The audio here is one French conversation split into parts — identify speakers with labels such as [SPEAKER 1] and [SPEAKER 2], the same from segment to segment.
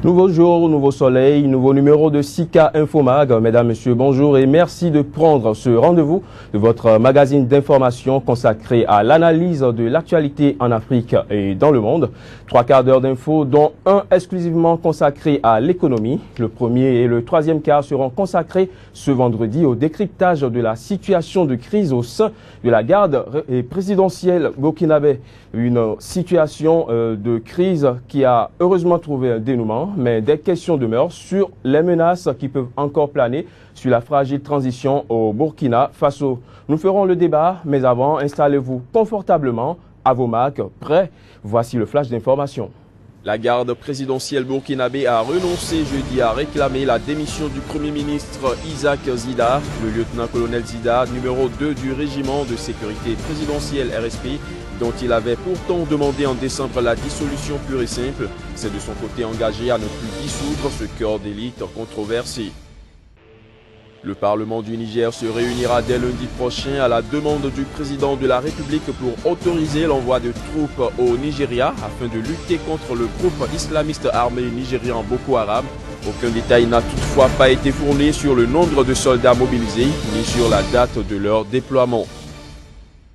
[SPEAKER 1] Nouveau jour, nouveau soleil, nouveau numéro de Sika Infomag. Mesdames, Messieurs, bonjour et merci de prendre ce rendez-vous de votre magazine d'information consacré à l'analyse de l'actualité en Afrique et dans le monde. 3 quarts d'heure d'infos, dont un exclusivement consacré à l'économie. Le premier et le troisième quart seront consacrés ce vendredi au décryptage de la situation de crise au sein de la garde présidentielle burkinabé. Une situation de crise qui a heureusement trouvé un dénouement, mais des questions demeurent sur les menaces qui peuvent encore planer sur la fragile transition au Burkina Faso. Nous ferons le débat, mais avant, installez-vous confortablement à vos marques. Prêts? Voici le flash d'information. La garde présidentielle burkinabé a renoncé jeudi à réclamer la démission du Premier ministre Isaac Zida. Le lieutenant-colonel Zida, numéro 2 du régiment de sécurité présidentielle RSP, dont il avait pourtant demandé en décembre la dissolution pure et simple, s'est de son côté engagé à ne plus dissoudre ce corps d'élite controversé. Le Parlement du Niger se réunira dès lundi prochain à la demande du président de la République pour autoriser l'envoi de troupes au Nigeria afin de lutter contre le groupe islamiste armé nigérian Boko Haram. Aucun détail n'a toutefois pas été fourni sur le nombre de soldats mobilisés ni sur la date de leur déploiement.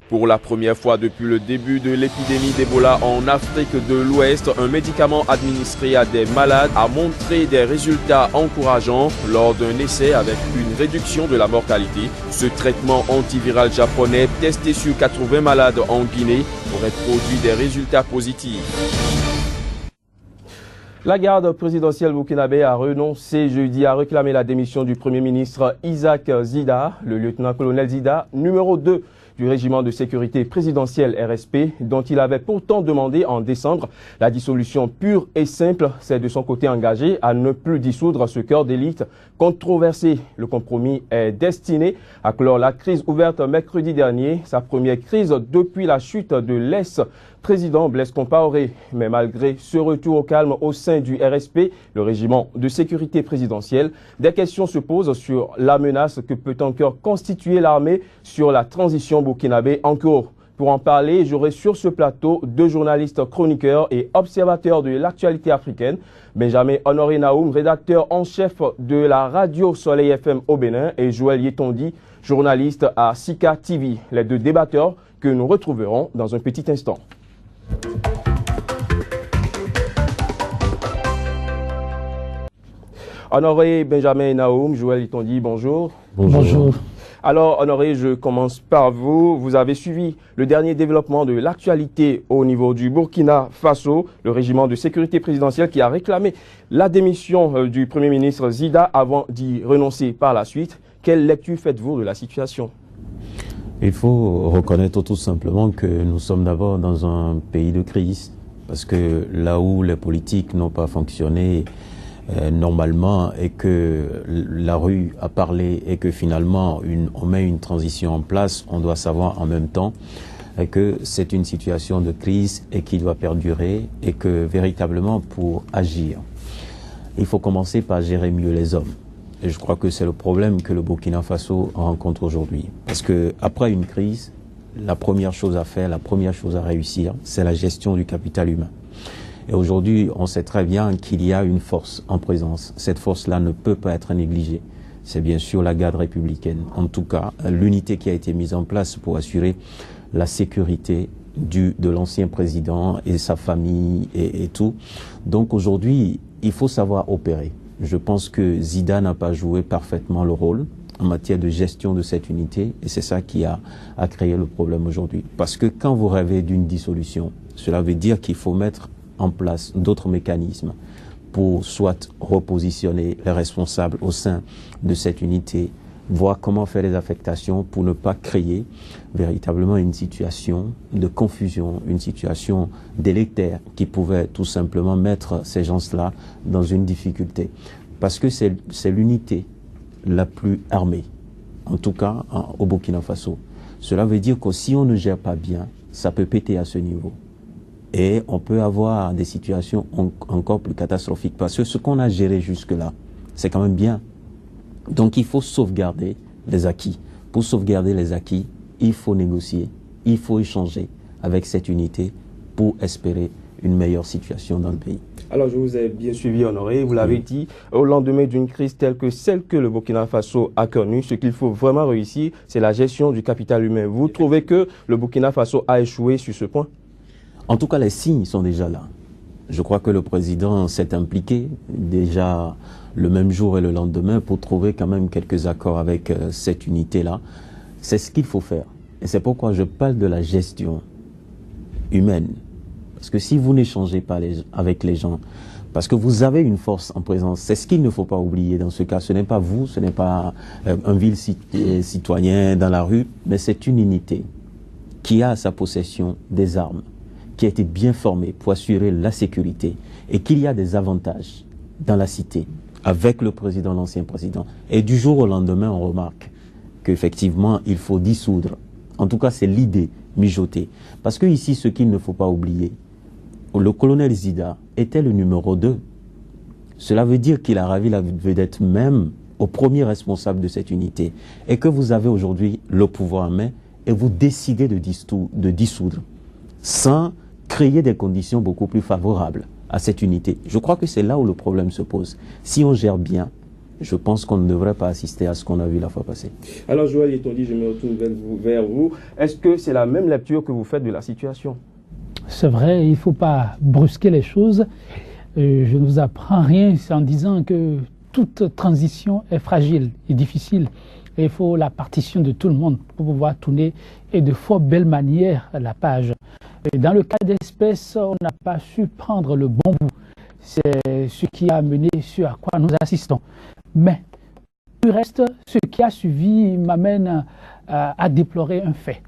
[SPEAKER 1] Pour la première fois depuis le début de l'épidémie d'Ebola en Afrique de l'Ouest, un médicament administré à des malades a montré des résultats encourageants lors d'un essai avec une réduction de la mortalité. Ce traitement antiviral japonais, testé sur 80 malades en Guinée, aurait produit des résultats positifs. La garde présidentielle burkinabé a renoncé jeudi à réclamer la démission du Premier ministre Isaac Zida, le lieutenant-colonel Zida, numéro 2 du régiment de sécurité présidentielle RSP, dont il avait pourtant demandé en décembre la dissolution pure et simple. C'est de son côté engagé à ne plus dissoudre ce corps d'élite controversé. Le compromis est destiné à clore la crise ouverte mercredi dernier, sa première crise depuis la chute de l'ex-président Blaise Compaoré. Mais malgré ce retour au calme au sein du RSP, le régiment de sécurité présidentielle, des questions se posent sur la menace que peut encore constituer l'armée sur la transition burkinabé en cours. Pour en parler, j'aurai sur ce plateau 2 journalistes chroniqueurs et observateurs de l'actualité africaine. Benjamin Honoré Naoum, rédacteur en chef de la radio Soleil FM au Bénin, et Joël Yetondi, journaliste à Sika TV. Les 2 débatteurs que nous retrouverons dans un petit instant. Honoré Benjamin Naoum, Joël Yetondi, bonjour.
[SPEAKER 2] Bonjour.
[SPEAKER 1] Alors, Honoré, je commence par vous. Vous avez suivi le dernier développement de l'actualité au niveau du Burkina Faso, le régiment de sécurité présidentielle qui a réclamé la démission du Premier ministre Zida avant d'y renoncer par la suite. Quelle lecture faites-vous de la situation?
[SPEAKER 2] Il faut reconnaître tout simplement que nous sommes d'abord dans un pays de crise, parce que là où les politiques n'ont pas fonctionné normalement et que la rue a parlé et que finalement on met une transition en place, on doit savoir en même temps que c'est une situation de crise et qui doit perdurer et que véritablement pour agir, il faut commencer par gérer mieux les hommes. Et je crois que c'est le problème que le Burkina Faso rencontre aujourd'hui. Parce que après une crise, la première chose à faire, la première chose à réussir, c'est la gestion du capital humain. Et aujourd'hui, on sait très bien qu'il y a une force en présence. Cette force-là ne peut pas être négligée. C'est bien sûr la garde républicaine. En tout cas, l'unité qui a été mise en place pour assurer la sécurité de l'ancien président et sa famille et tout. Donc aujourd'hui, il faut savoir opérer. Je pense que Zida n'a pas joué parfaitement le rôle en matière de gestion de cette unité et c'est ça qui a créé le problème aujourd'hui. Parce que quand vous rêvez d'une dissolution, cela veut dire qu'il faut mettre en place d'autres mécanismes pour soit repositionner les responsables au sein de cette unité, voir comment faire les affectations pour ne pas créer véritablement une situation de confusion, une situation délétère qui pouvait tout simplement mettre ces gens-là dans une difficulté. Parce que c'est l'unité la plus armée, en tout cas au Burkina Faso. Cela veut dire que si on ne gère pas bien, ça peut péter à ce niveau. Et on peut avoir des situations encore plus catastrophiques. Parce que ce qu'on a géré jusque-là, c'est quand même bien. Donc il faut sauvegarder les acquis. Pour sauvegarder les acquis, il faut négocier, il faut échanger avec cette unité pour espérer une meilleure situation dans le pays.
[SPEAKER 1] Alors, je vous ai bien suivi, Honoré. Vous l'avez dit, au lendemain d'une crise telle que celle que le Burkina Faso a connue, ce qu'il faut vraiment réussir, c'est la gestion du capital humain. Vous trouvez que le Burkina Faso a échoué sur ce point?
[SPEAKER 2] En tout cas, les signes sont déjà là. Je crois que le président s'est impliqué déjà le même jour et le lendemain pour trouver quand même quelques accords avec cette unité-là. C'est ce qu'il faut faire. Et c'est pourquoi je parle de la gestion humaine. Parce que si vous n'échangez pas avec les gens, parce que vous avez une force en présence, c'est ce qu'il ne faut pas oublier dans ce cas. Ce n'est pas vous, ce n'est pas un vil citoyen dans la rue, mais c'est une unité qui a à sa possession des armes, qui a été bien formée pour assurer la sécurité et qu'il y a des avantages dans la cité avec le président, l'ancien président. Et du jour au lendemain, on remarque qu'effectivement, il faut dissoudre. En tout cas, c'est l'idée mijotée. Parce que ici, ce qu'il ne faut pas oublier, le colonel Zida était le numéro 2. Cela veut dire qu'il a ravi la vedette même au premier responsable de cette unité. Et que vous avez aujourd'hui le pouvoir en main et vous décidez de dissoudre sans créer des conditions beaucoup plus favorables à cette unité. Je crois que c'est là où le problème se pose. Si on gère bien, je pense qu'on ne devrait pas assister à ce qu'on a vu la fois passée.
[SPEAKER 1] Alors, Joël Yetondi, je me retourne vers vous. Est-ce que c'est la même lecture que vous faites de la situation?
[SPEAKER 3] C'est vrai, il ne faut pas brusquer les choses. Je ne vous apprends rien en disant que toute transition est fragile et difficile. Et il faut la partition de tout le monde pour pouvoir tourner et de fort belle manière la page. Et dans le cas d'espèce, on n'a pas su prendre le bon bout. C'est ce qui a mené ce à quoi nous assistons. Mais, du reste, ce qui a suivi m'amène à déplorer un fait.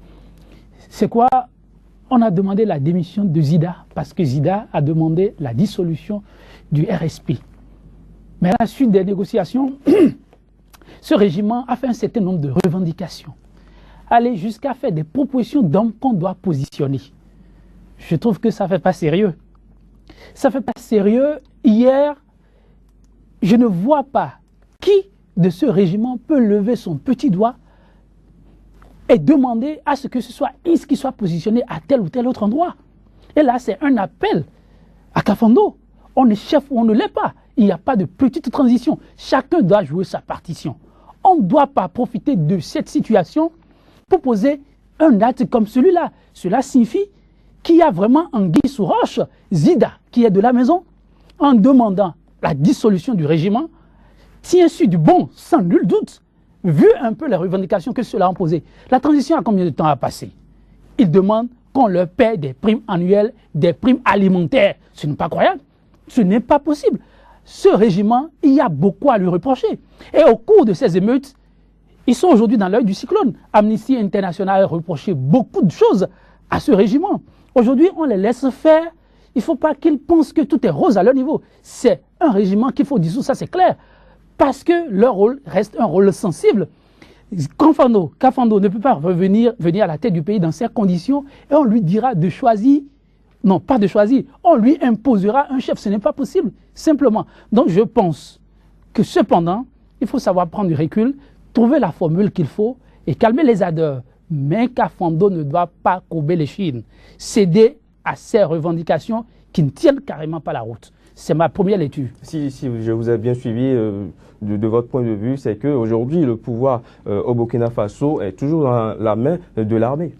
[SPEAKER 3] C'est quoi? On a demandé la démission de Zida parce que Zida a demandé la dissolution du RSP. Mais à la suite des négociations, ce régiment a fait un certain nombre de revendications. Aller jusqu'à faire des propositions d'hommes qu'on doit positionner. Je trouve que ça ne fait pas sérieux. Ça ne fait pas sérieux. Hier, je ne vois pas qui de ce régiment peut lever son petit doigt et demander à ce que ce soit Is qui soit positionné à tel ou tel autre endroit. Et là, c'est un appel à Kafando. On est chef ou on ne l'est pas. Il n'y a pas de petite transition. Chacun doit jouer sa partition. On ne doit pas profiter de cette situation pour poser un acte comme celui-là. Cela signifie qu'il y a vraiment anguille sous roche, Zida, qui est de la maison, en demandant la dissolution du régiment, tient sur du bon, sans nul doute, vu un peu les revendications que ceux-là ont posées. La transition a combien de temps à passer? Ils demandent qu'on leur paie des primes annuelles, des primes alimentaires. Ce n'est pas croyable. Ce n'est pas possible. Ce régiment, il y a beaucoup à lui reprocher. Et au cours de ces émeutes, ils sont aujourd'hui dans l'œil du cyclone. Amnesty International a reproché beaucoup de choses à ce régiment. Aujourd'hui, on les laisse faire. Il ne faut pas qu'ils pensent que tout est rose à leur niveau. C'est un régiment qu'il faut dissoudre, ça c'est clair. Parce que leur rôle reste un rôle sensible. Kafando ne peut pas venir à la tête du pays dans ces conditions et on lui dira de choisir, non pas de choisir, on lui imposera un chef, ce n'est pas possible, simplement. Donc je pense que cependant, il faut savoir prendre du recul, trouver la formule qu'il faut et calmer les ardeurs. Mais Kafando ne doit pas courber les chines, céder à ces revendications qui ne tiennent carrément pas la route. C'est ma première lecture. Si
[SPEAKER 1] je vous ai bien suivi de votre point de vue, c'est qu'aujourd'hui, le pouvoir au Burkina Faso est toujours dans la main de l'armée.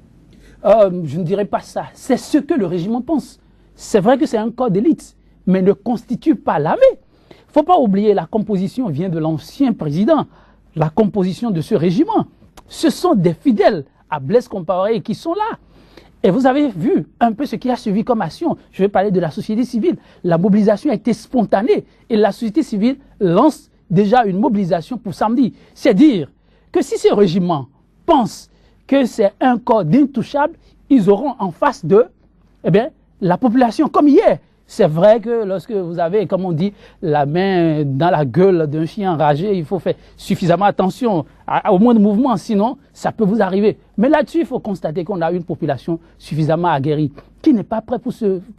[SPEAKER 3] Je ne dirais pas ça. C'est ce que le régiment pense. C'est vrai que c'est un corps d'élite, mais ne constitue pas l'armée. Il ne faut pas oublier, la composition vient de l'ancien président. La composition de ce régiment, ce sont des fidèles à Blaise Compaoré qui sont là. Et vous avez vu un peu ce qui a suivi comme action. Je vais parler de la société civile. La mobilisation a été spontanée et la société civile lance déjà une mobilisation pour samedi. C'est dire que si ce régiment pense que c'est un corps d'intouchables, ils auront en face d'eux la population comme hier. C'est vrai que lorsque vous avez, comme on dit, la main dans la gueule d'un chien enragé, il faut faire suffisamment attention au moindre mouvement, sinon ça peut vous arriver. Mais là-dessus, il faut constater qu'on a une population suffisamment aguerrie, qui n'est pas prête pour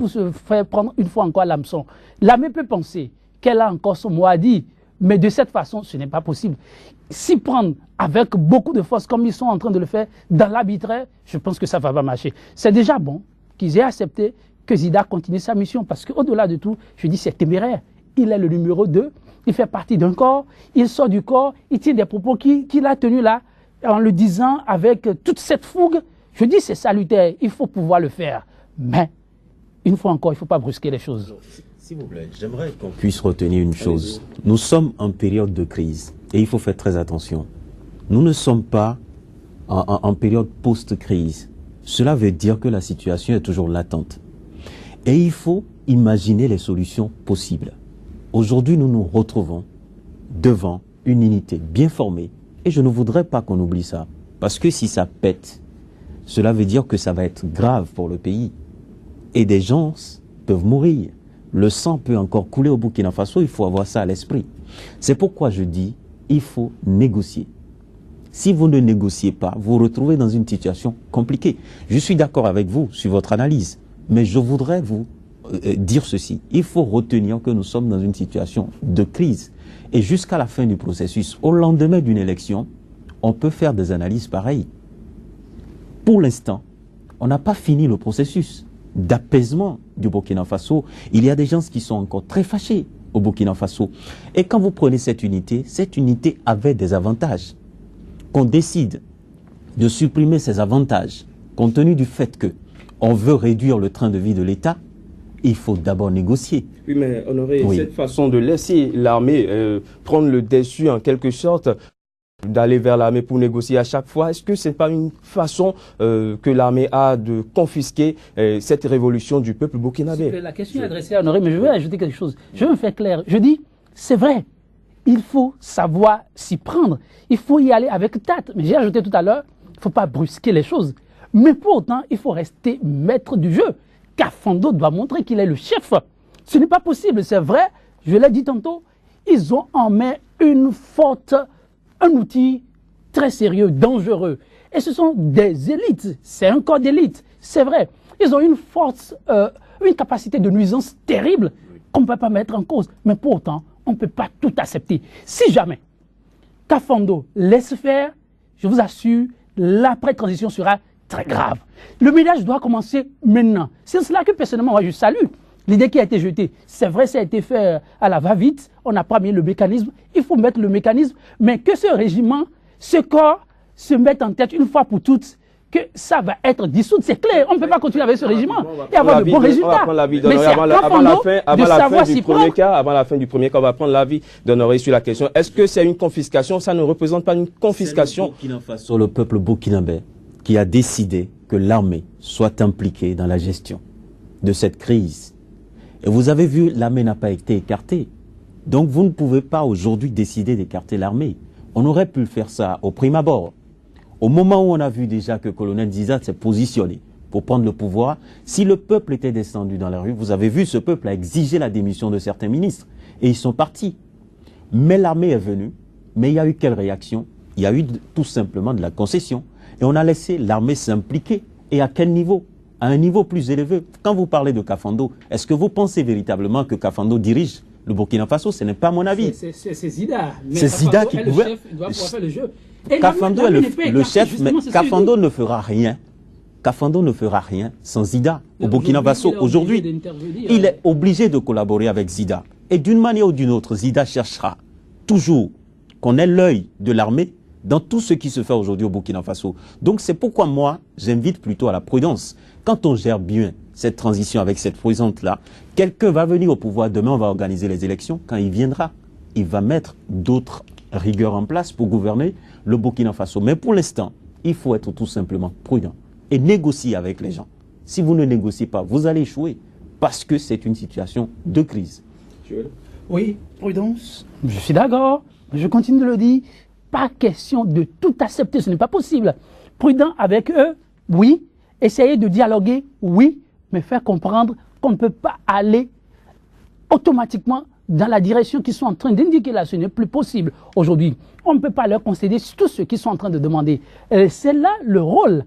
[SPEAKER 3] se faire prendre une fois encore l'hameçon. L'armée peut penser qu'elle a encore son mot à dire, mais de cette façon, ce n'est pas possible. S'y prendre avec beaucoup de force, comme ils sont en train de le faire, dans l'arbitraire, je pense que ça ne va pas marcher. C'est déjà bon qu'ils aient accepté que Zida continue sa mission. Parce qu'au-delà de tout, je dis c'est téméraire. Il est le numéro 2, il fait partie d'un corps, il sort du corps, il tient des propos qu'il a tenus là, en le disant avec toute cette fougue. Je dis c'est salutaire, il faut pouvoir le faire. Mais, une fois encore, il ne faut pas brusquer les choses.
[SPEAKER 2] S'il vous plaît, j'aimerais qu'on puisse retenir une chose. Nous sommes en période de crise et il faut faire très attention. Nous ne sommes pas en période post-crise. Cela veut dire que la situation est toujours latente. Et il faut imaginer les solutions possibles. Aujourd'hui, nous nous retrouvons devant une unité bien formée. Et je ne voudrais pas qu'on oublie ça. Parce que si ça pète, cela veut dire que ça va être grave pour le pays. Et des gens peuvent mourir. Le sang peut encore couler au Burkina Faso. Il faut avoir ça à l'esprit. C'est pourquoi je dis, il faut négocier. Si vous ne négociez pas, vous vous retrouvez dans une situation compliquée. Je suis d'accord avec vous sur votre analyse. Mais je voudrais vous dire ceci. Il faut retenir que nous sommes dans une situation de crise. Et jusqu'à la fin du processus, au lendemain d'une élection, on peut faire des analyses pareilles. Pour l'instant, on n'a pas fini le processus d'apaisement du Burkina Faso. Il y a des gens qui sont encore très fâchés au Burkina Faso. Et quand vous prenez cette unité avait des avantages. Qu'on décide de supprimer ces avantages, compte tenu du fait qu'on veut réduire le train de vie de l'État, il faut d'abord négocier.
[SPEAKER 1] Oui, mais Honoré, cette façon de laisser l'armée prendre le dessus en quelque sorte, d'aller vers l'armée pour négocier à chaque fois, est-ce que ce n'est pas une façon que l'armée a de confisquer cette révolution du peuple burkinabé?
[SPEAKER 3] La question est adressée à Honoré, mais je veux ajouter quelque chose. Je veux me faire clair. Je dis, c'est vrai, il faut savoir s'y prendre. Il faut y aller avec tact. Mais j'ai ajouté tout à l'heure, il ne faut pas brusquer les choses. Mais pour autant, il faut rester maître du jeu. Kafando doit montrer qu'il est le chef. Ce n'est pas possible, c'est vrai. Je l'ai dit tantôt, ils ont en main un outil très sérieux, dangereux. Et ce sont des élites. C'est un corps d'élite. C'est vrai. Ils ont une force, une capacité de nuisance terrible qu'on ne peut pas mettre en cause. Mais pour autant, on ne peut pas tout accepter. Si jamais Kafando laisse faire, je vous assure, l'après-transition sera très grave. Le ménage doit commencer maintenant. C'est cela que personnellement, moi, je salue l'idée qui a été jetée. C'est vrai, ça a été fait à la va-vite. On n'a pas mis le mécanisme. Il faut mettre le mécanisme. Mais que ce régiment, ce corps, se mette en tête une fois pour toutes que ça va être dissout. C'est clair. On ne peut pas continuer avec ce régiment et avoir de bons résultats. Mais c'est avant
[SPEAKER 1] la fin du premier cas, on va prendre l'avis d'Honoré sur la question. Est-ce que c'est une confiscation? Ça ne représente pas une confiscation?
[SPEAKER 2] C'est le peuple burkinabé qui a décidé que l'armée soit impliquée dans la gestion de cette crise. Et vous avez vu, l'armée n'a pas été écartée. Donc vous ne pouvez pas aujourd'hui décider d'écarter l'armée. On aurait pu faire ça au prime abord. Au moment où on a vu déjà que le colonel Ziza s'est positionné pour prendre le pouvoir, si le peuple était descendu dans la rue, vous avez vu, ce peuple a exigé la démission de certains ministres. Et ils sont partis. Mais l'armée est venue. Mais il y a eu quelle réaction? Il y a eu tout simplement de la concession. Et on a laissé l'armée s'impliquer. Et à quel niveau? À un niveau plus élevé. Quand vous parlez de Kafando, est-ce que vous pensez véritablement que Kafando dirige le Burkina Faso? Ce n'est pas mon avis.
[SPEAKER 3] C'est Zida.
[SPEAKER 2] C'est Zida qui pouvait...
[SPEAKER 3] Il doit pouvoir faire le jeu.
[SPEAKER 2] Kafando est le chef, mais Kafando ne fera rien. Kafando ne fera rien sans Zida. Au Burkina Faso, aujourd'hui, il est obligé de collaborer avec Zida. Et d'une manière ou d'une autre, Zida cherchera toujours qu'on ait l'œil de l'armée dans tout ce qui se fait aujourd'hui au Burkina Faso. Donc c'est pourquoi moi, j'invite plutôt à la prudence. Quand on gère bien cette transition avec cette prudence-là, quelqu'un va venir au pouvoir, demain on va organiser les élections, quand il viendra, il va mettre d'autres rigueurs en place pour gouverner le Burkina Faso. Mais pour l'instant, il faut être tout simplement prudent et négocier avec les gens. Si vous ne négociez pas, vous allez échouer parce que c'est une situation de crise.
[SPEAKER 3] Oui, prudence, je suis d'accord, je continue de le dire. Pas question de tout accepter, ce n'est pas possible. Prudent avec eux, oui. Essayer de dialoguer, oui. Mais faire comprendre qu'on ne peut pas aller automatiquement dans la direction qu'ils sont en train d'indiquer là. Ce n'est plus possible aujourd'hui. On ne peut pas leur concéder tout ce qu'ils sont en train de demander. C'est là le rôle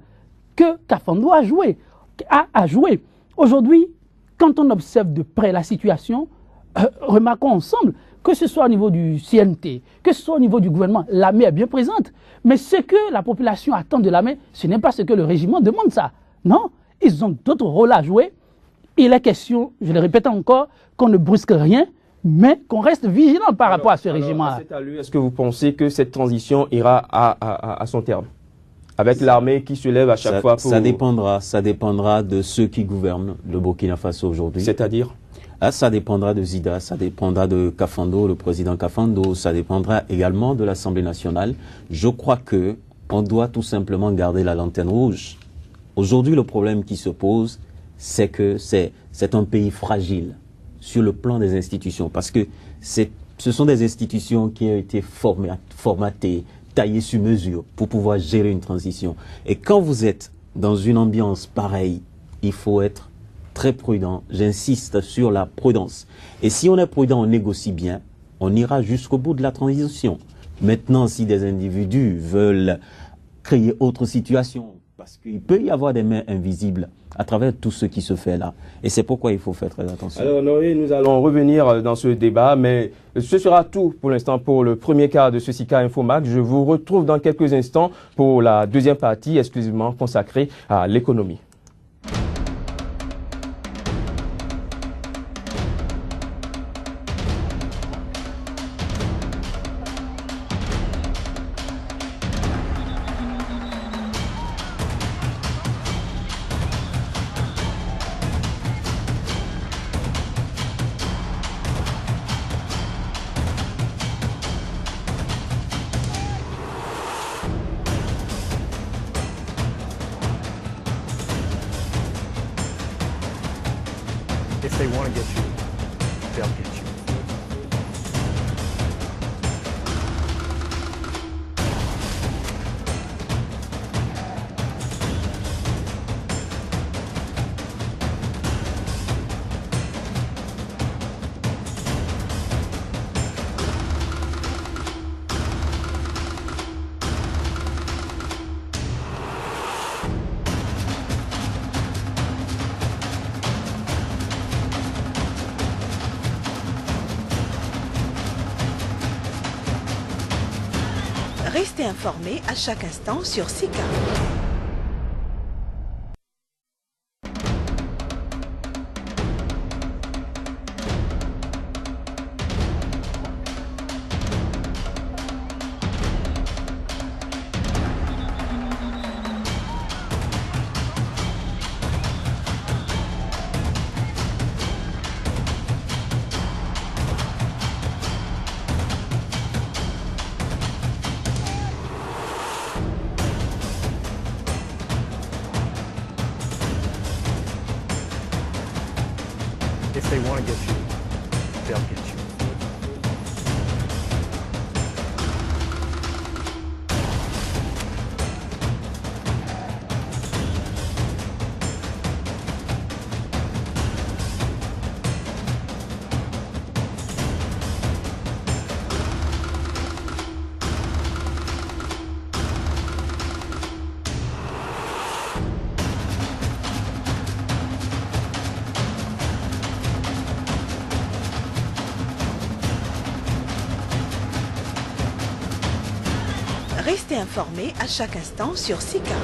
[SPEAKER 3] que Kafando a joué. Aujourd'hui, quand on observe de près la situation, remarquons ensemble que ce soit au niveau du CNT, que ce soit au niveau du gouvernement, l'armée est bien présente. Mais ce que la population attend de l'armée, ce n'est pas ce que le régiment demande ça. Non, ils ont d'autres rôles à jouer. il est question, je le répète encore, qu'on ne brusque rien, mais qu'on reste vigilant par rapport à ce régime-là.
[SPEAKER 1] Est-ce que vous pensez que cette transition ira à son terme? Avec l'armée qui se lève à chaque fois pour...
[SPEAKER 2] Ça dépendra de ceux qui gouvernent le Burkina Faso aujourd'hui.
[SPEAKER 1] C'est-à-dire?
[SPEAKER 2] Ça dépendra de Zida, ça dépendra de Kafando, le président Kafando, ça dépendra également de l'Assemblée nationale. Je crois que on doit tout simplement garder la lanterne rouge. Aujourd'hui, le problème qui se pose, c'est que c'est un pays fragile sur le plan des institutions, parce que ce sont des institutions qui ont été formatées, taillées sur mesure pour pouvoir gérer une transition. Et quand vous êtes dans une ambiance pareille, il faut être très prudent. J'insiste sur la prudence. Et si on est prudent, on négocie bien, on ira jusqu'au bout de la transition. Maintenant, si des individus veulent créer autre situation, parce qu'il peut y avoir des mains invisibles à travers tout ce qui se fait là. Et c'est pourquoi il faut faire très attention.
[SPEAKER 1] Alors Honoré, nous allons revenir dans ce débat, mais ce sera tout pour l'instant pour le premier quart de ce SICA Infomac. Je vous retrouve dans quelques instants pour la deuxième partie exclusivement consacrée à l'économie.
[SPEAKER 4] If they want to get you, they'll get you.
[SPEAKER 5] Restez informés à chaque instant sur SICA.
[SPEAKER 4] If they want to get you, they'll get you.
[SPEAKER 5] Restez informés à chaque instant sur SICA.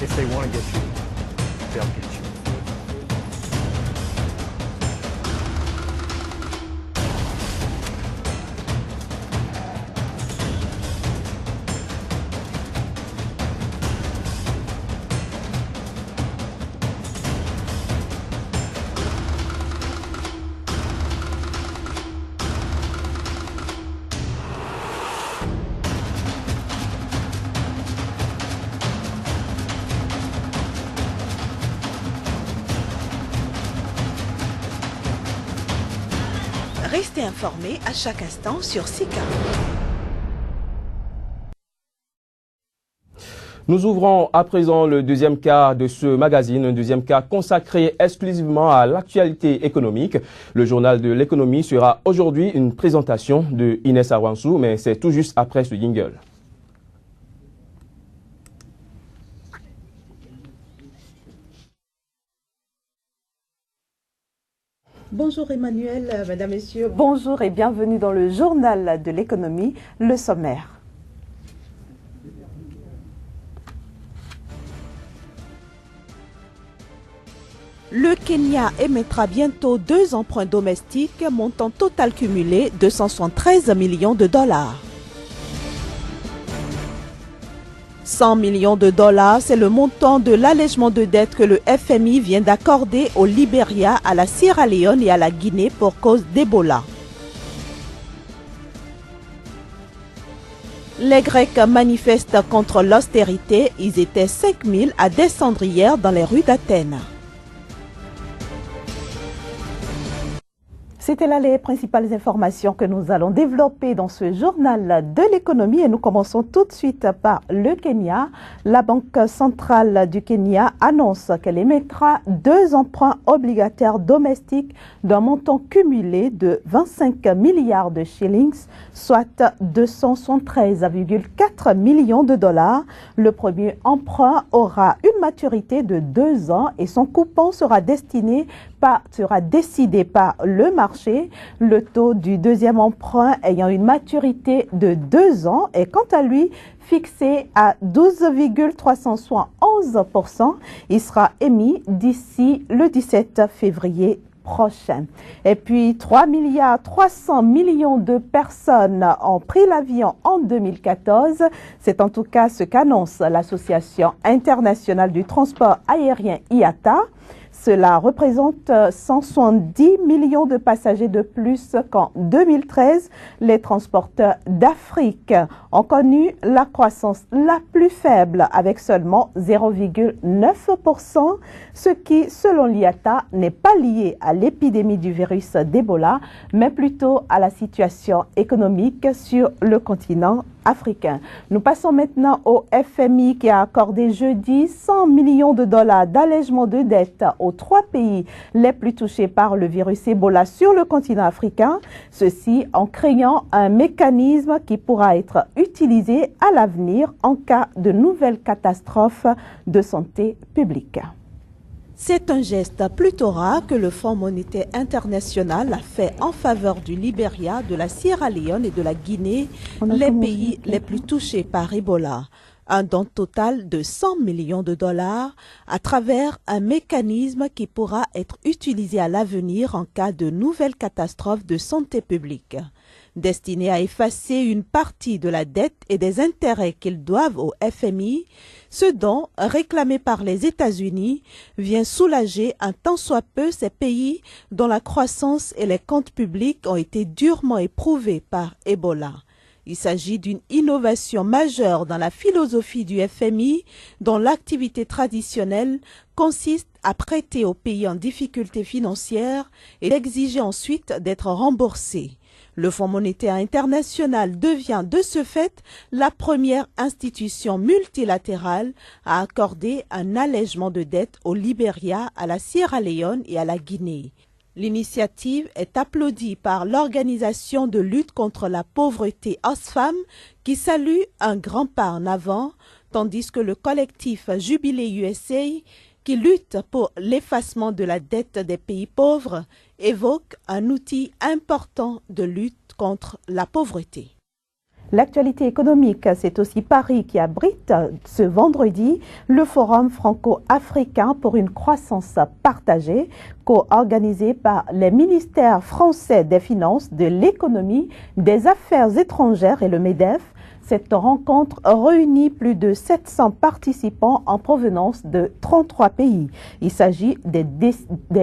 [SPEAKER 4] If they want to get you, they'll get you.
[SPEAKER 5] Restez informés à chaque instant sur SICA.
[SPEAKER 1] Nous ouvrons à présent le deuxième quart de ce magazine, un deuxième quart consacré exclusivement à l'actualité économique. Le journal de l'économie sera aujourd'hui une présentation de Inès Awansou, mais c'est tout juste après ce jingle.
[SPEAKER 6] Bonjour Emmanuel, mesdames, messieurs, bonjour et bienvenue dans le journal de l'économie, le sommaire. Le Kenya émettra bientôt 2 emprunts domestiques, montant total cumulé 273 millions de dollars. 100 millions de dollars, c'est le montant de l'allègement de dette que le FMI vient d'accorder au Libéria, à la Sierra Leone et à la Guinée pour cause d'Ebola. Les Grecs manifestent contre l'austérité. Ils étaient 5000 à descendre hier dans les rues d'Athènes. C'était là les principales informations que nous allons développer dans ce journal de l'économie et nous commençons tout de suite par le Kenya. La Banque centrale du Kenya annonce qu'elle émettra 2 emprunts obligataires domestiques d'un montant cumulé de 25 milliards de shillings, soit 273,4 millions de dollars. Le premier emprunt aura une maturité de 2 ans et son coupon sera décidé par le marché. Le taux du deuxième emprunt ayant une maturité de 2 ans est quant à lui fixé à 12,371%. Il sera émis d'ici le 17 février prochain. Et puis 3,3 milliards de personnes ont pris l'avion en 2014. C'est en tout cas ce qu'annonce l'Association internationale du transport aérien IATA. Cela représente 170 millions de passagers de plus qu'en 2013. Les transporteurs d'Afrique ont connu la croissance la plus faible avec seulement 0,9%, ce qui, selon l'IATA, n'est pas lié à l'épidémie du virus d'Ebola, mais plutôt à la situation économique sur le continent africain. Nous passons maintenant au FMI qui a accordé jeudi 100 millions de dollars d'allègement de dette aux 3 pays les plus touchés par le virus Ebola sur le continent africain, ceci en créant un mécanisme qui pourra être utilisé à l'avenir en cas de nouvelles catastrophes de santé publique. C'est un geste plutôt rare que le Fonds monétaire international a fait en faveur du Libéria, de la Sierra Leone et de la Guinée, les pays les plus touchés par Ebola. Un don total de 100 millions de dollars à travers un mécanisme qui pourra être utilisé à l'avenir en cas de nouvelles catastrophes de santé publique. Destiné à effacer une partie de la dette et des intérêts qu'ils doivent au FMI, ce don, réclamé par les États-Unis, vient soulager un tant soit peu ces pays dont la croissance et les comptes publics ont été durement éprouvés par Ebola. Il s'agit d'une innovation majeure dans la philosophie du FMI, dont l'activité traditionnelle consiste à prêter aux pays en difficulté financière et d'exiger ensuite d'être remboursés. Le Fonds monétaire international devient de ce fait la première institution multilatérale à accorder un allègement de dette au Libéria, à la Sierra Leone et à la Guinée. L'initiative est applaudie par l'organisation de lutte contre la pauvreté Oxfam qui salue un grand pas en avant, tandis que le collectif Jubilé USA qui lutte pour l'effacement de la dette des pays pauvres évoque un outil important de lutte contre la pauvreté. L'actualité économique, c'est aussi Paris qui abrite ce vendredi le Forum franco-africain pour une croissance partagée, co-organisé par les ministères français des Finances, de l'économie, des Affaires étrangères et le MEDEF. Cette rencontre réunit plus de 700 participants en provenance de 33 pays. Il s'agit des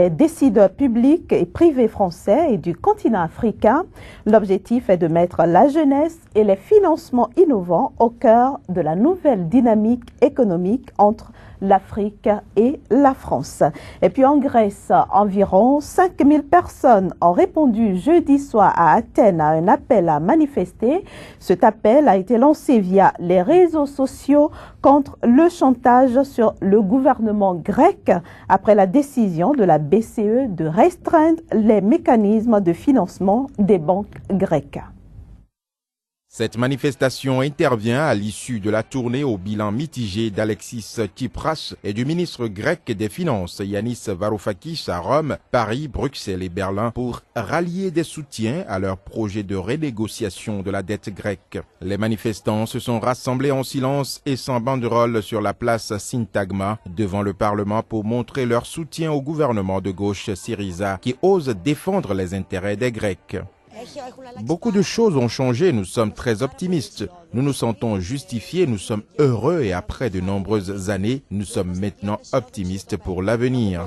[SPEAKER 6] décideurs publics et privés français et du continent africain. L'objectif est de mettre la jeunesse et les financements innovants au cœur de la nouvelle dynamique économique entre l'Afrique et la France. Et puis en Grèce, environ 5000 personnes ont répondu jeudi soir à Athènes à un appel à manifester. Cet appel a été lancé via les réseaux sociaux contre le chantage sur le gouvernement grec après la décision de la BCE de restreindre les mécanismes de financement des banques grecques.
[SPEAKER 7] Cette manifestation intervient à l'issue de la tournée au bilan mitigé d'Alexis Tsipras et du ministre grec des Finances Yanis Varoufakis à Rome, Paris, Bruxelles et Berlin pour rallier des soutiens à leur projet de renégociation de la dette grecque. Les manifestants se sont rassemblés en silence et sans banderole sur la place Syntagma devant le Parlement pour montrer leur soutien au gouvernement de gauche Syriza qui ose défendre les intérêts des Grecs. Beaucoup de choses ont changé, nous sommes très optimistes. Nous nous sentons justifiés, nous sommes heureux et après de nombreuses années, nous sommes maintenant optimistes pour l'avenir.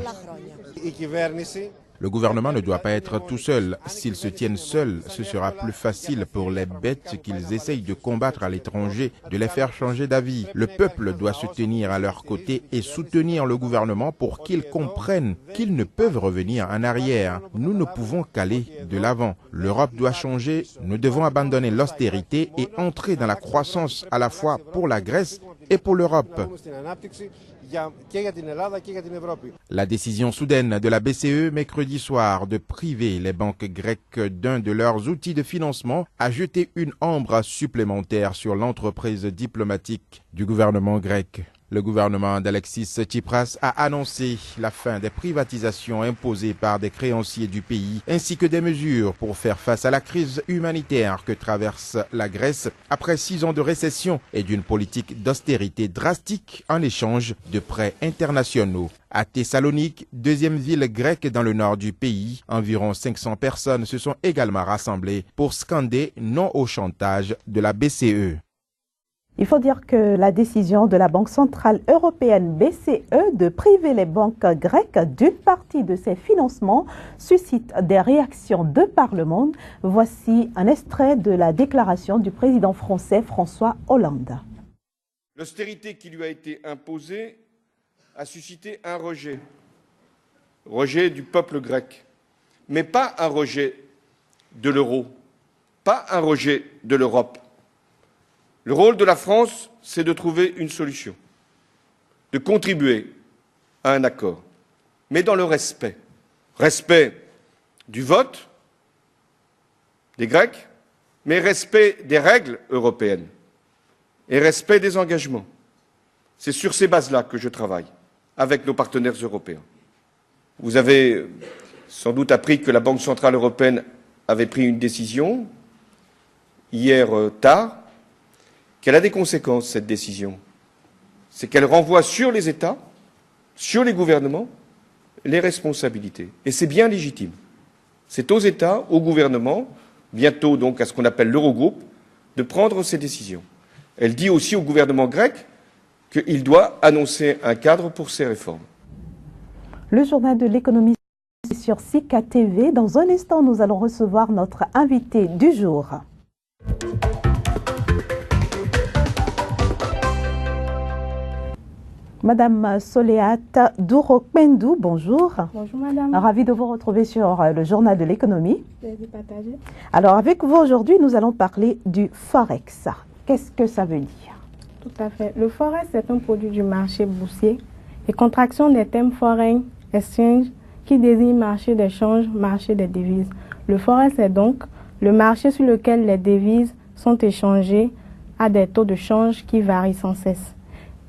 [SPEAKER 7] Le gouvernement ne doit pas être tout seul. S'ils se tiennent seuls, ce sera plus facile pour les bêtes qu'ils essayent de combattre à l'étranger, de les faire changer d'avis. Le peuple doit se tenir à leur côté et soutenir le gouvernement pour qu'ils comprennent qu'ils ne peuvent revenir en arrière. Nous ne pouvons qu'aller de l'avant. L'Europe doit changer, nous devons abandonner l'austérité et entrer dans la croissance à la fois pour la Grèce et pour l'Europe. La décision soudaine de la BCE mercredi soir de priver les banques grecques d'un de leurs outils de financement a jeté une ombre supplémentaire sur l'entreprise diplomatique du gouvernement grec. Le gouvernement d'Alexis Tsipras a annoncé la fin des privatisations imposées par des créanciers du pays, ainsi que des mesures pour faire face à la crise humanitaire que traverse la Grèce après 6 ans de récession et d'une politique d'austérité drastique en échange de prêts internationaux. À Thessalonique, deuxième ville grecque dans le nord du pays, environ 500 personnes se sont également rassemblées pour scander non au chantage de la BCE.
[SPEAKER 6] Il faut dire que la décision de la Banque centrale européenne BCE de priver les banques grecques d'une partie de ses financements suscite des réactions de par le monde. Voici un extrait de la déclaration du président français François Hollande.
[SPEAKER 8] L'austérité qui lui a été imposée a suscité un rejet. Rejet du peuple grec, mais pas un rejet de l'euro, pas un rejet de l'Europe. Le rôle de la France, c'est de trouver une solution, de contribuer à un accord, mais dans le respect. Respect du vote des Grecs, mais respect des règles européennes et respect des engagements. C'est sur ces bases-là que je travaille avec nos partenaires européens. Vous avez sans doute appris que la Banque centrale européenne avait pris une décision hier tard, qu'elle a des conséquences, cette décision. C'est qu'elle renvoie sur les États, sur les gouvernements, les responsabilités. Et c'est bien légitime. C'est aux États, aux gouvernements, bientôt donc à ce qu'on appelle l'Eurogroupe, de prendre ces décisions. Elle dit aussi au gouvernement grec qu'il doit annoncer un cadre pour ces réformes.
[SPEAKER 6] Le journal de l'économie sur SICA TV. Dans un instant, nous allons recevoir notre invité du jour. Madame Soléat Dourokmendou, bonjour.
[SPEAKER 9] Bonjour madame.
[SPEAKER 6] Ravi de vous retrouver sur le journal de l'économie. Alors avec vous aujourd'hui, nous allons parler du Forex. Qu'est-ce que ça veut dire?
[SPEAKER 9] Tout à fait. Le Forex est un produit du marché boursier et contraction des termes foreign, exchange, qui désigne marché d'échange, marché des devises. Le Forex est donc le marché sur lequel les devises sont échangées à des taux de change qui varient sans cesse.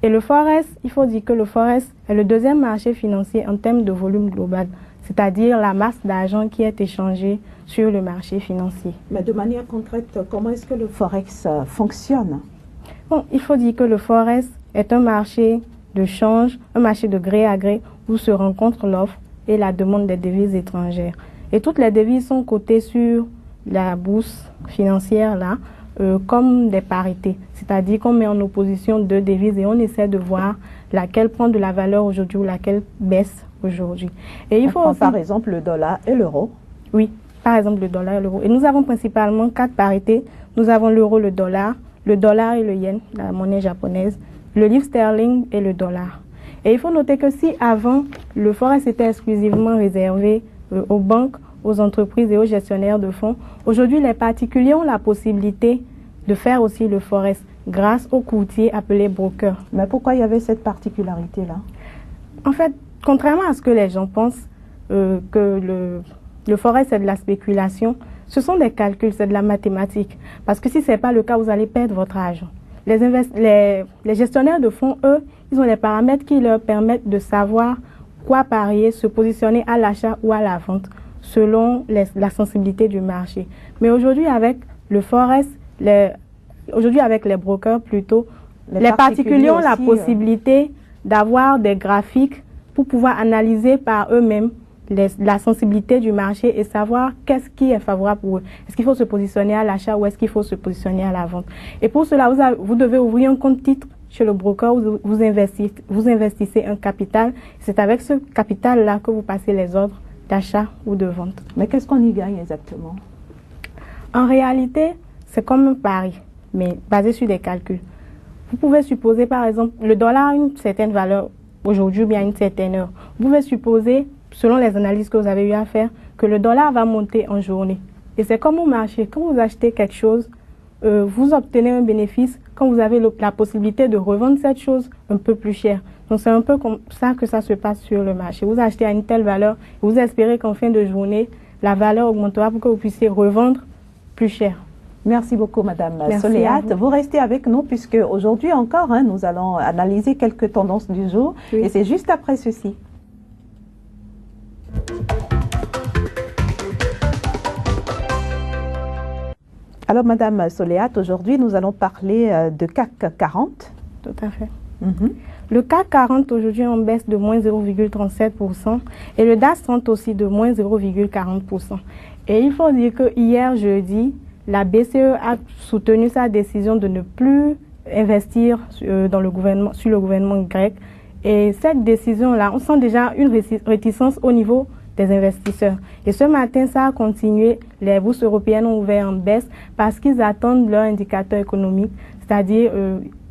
[SPEAKER 9] Et le Forex, il faut dire que le Forex est le deuxième marché financier en termes de volume global, c'est-à-dire la masse d'argent qui est échangée sur le marché financier.
[SPEAKER 6] Mais de manière concrète, comment est-ce que le Forex fonctionne?
[SPEAKER 9] Bon, il faut dire que le Forex est un marché de change, un marché de gré à gré où se rencontrent l'offre et la demande des devises étrangères. Et toutes les devises sont cotées sur la bourse financière là, comme des parités, c'est-à-dire qu'on met en opposition deux devises et on essaie de voir laquelle prend de la valeur aujourd'hui ou laquelle baisse aujourd'hui. Et il faut aussi...
[SPEAKER 6] par exemple le dollar et l'euro.
[SPEAKER 9] Oui, par exemple le dollar et l'euro. Et nous avons principalement 4 parités. Nous avons l'euro, le dollar et le yen, la monnaie japonaise, le livre sterling et le dollar. Et il faut noter que si avant, le forest était exclusivement réservé aux banques, aux entreprises et aux gestionnaires de fonds, aujourd'hui, les particuliers ont la possibilité de faire aussi le forest grâce aux courtiers appelés brokers.
[SPEAKER 6] Mais pourquoi il y avait cette particularité-là?
[SPEAKER 9] En fait, contrairement à ce que les gens pensent, que le forest c'est de la spéculation, ce sont des calculs, c'est de la mathématique. Parce que si ce n'est pas le cas, vous allez perdre votre argent. Les gestionnaires de fonds, eux, ils ont des paramètres qui leur permettent de savoir quoi parier, se positionner à l'achat ou à la vente, selon la sensibilité du marché. Mais aujourd'hui, avec le forest, aujourd'hui avec les brokers plutôt, les particuliers ont la possibilité d'avoir des graphiques pour pouvoir analyser par eux-mêmes la sensibilité du marché et savoir qu'est-ce qui est favorable pour eux. Est-ce qu'il faut se positionner à l'achat ou est-ce qu'il faut se positionner à la vente? Et pour cela, vous devez ouvrir un compte titre chez le broker où vous investissez un capital. C'est avec ce capital-là que vous passez les ordres d'achat ou de vente.
[SPEAKER 6] Mais qu'est-ce qu'on y gagne exactement?
[SPEAKER 9] En réalité, c'est comme un pari, mais basé sur des calculs. Vous pouvez supposer, par exemple, le dollar a une certaine valeur aujourd'hui ou bien à une certaine heure. Vous pouvez supposer, selon les analyses que vous avez eu à faire, que le dollar va monter en journée. Et c'est comme au marché. Quand vous achetez quelque chose, vous obtenez un bénéfice quand vous avez la possibilité de revendre cette chose un peu plus cher. Donc c'est un peu comme ça que ça se passe sur le marché. Vous achetez à une telle valeur, et vous espérez qu'en fin de journée, la valeur augmentera pour que vous puissiez revendre plus cher.
[SPEAKER 6] Merci beaucoup, Madame
[SPEAKER 9] Merci
[SPEAKER 6] Soléat. Vous restez avec nous puisque aujourd'hui encore, nous allons analyser quelques tendances du jour. Oui. Et c'est juste après ceci. Alors, Madame Soléat, aujourd'hui, nous allons parler de CAC 40.
[SPEAKER 9] Tout à fait. Le CAC 40 aujourd'hui est en baisse de moins 0,37% et le DAX 30 aussi de moins 0,40%. Et il faut dire que hier jeudi, la BCE a soutenu sa décision de ne plus investir sur le gouvernement grec. Et cette décision-là, on sent déjà une réticence au niveau des investisseurs. Et ce matin, ça a continué. Les bourses européennes ont ouvert en baisse parce qu'ils attendent leur indicateur économique, c'est-à-dire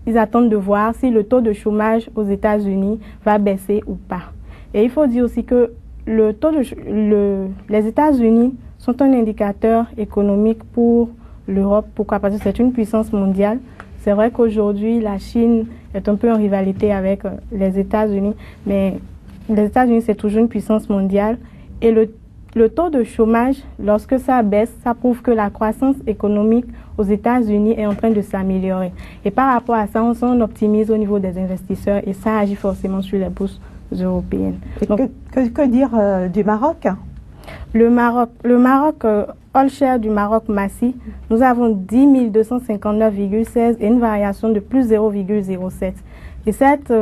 [SPEAKER 9] ils attendent de voir si le taux de chômage aux États-Unis va baisser ou pas. Et il faut dire aussi que les États-Unis sont un indicateur économique pour l'Europe. Pourquoi? Parce que c'est une puissance mondiale. C'est vrai qu'aujourd'hui, la Chine est un peu en rivalité avec les États-Unis, mais les États-Unis, c'est toujours une puissance mondiale. Et le taux de chômage, lorsque ça baisse, ça prouve que la croissance économique aux États-Unis est en train de s'améliorer. Et par rapport à ça, on optimise au niveau des investisseurs et ça agit forcément sur les bourses européennes.
[SPEAKER 6] Donc, que dire du Maroc?
[SPEAKER 9] Le Maroc, all share du Maroc Massi, nous avons 10 259,16 et une variation de plus 0,07. Et cette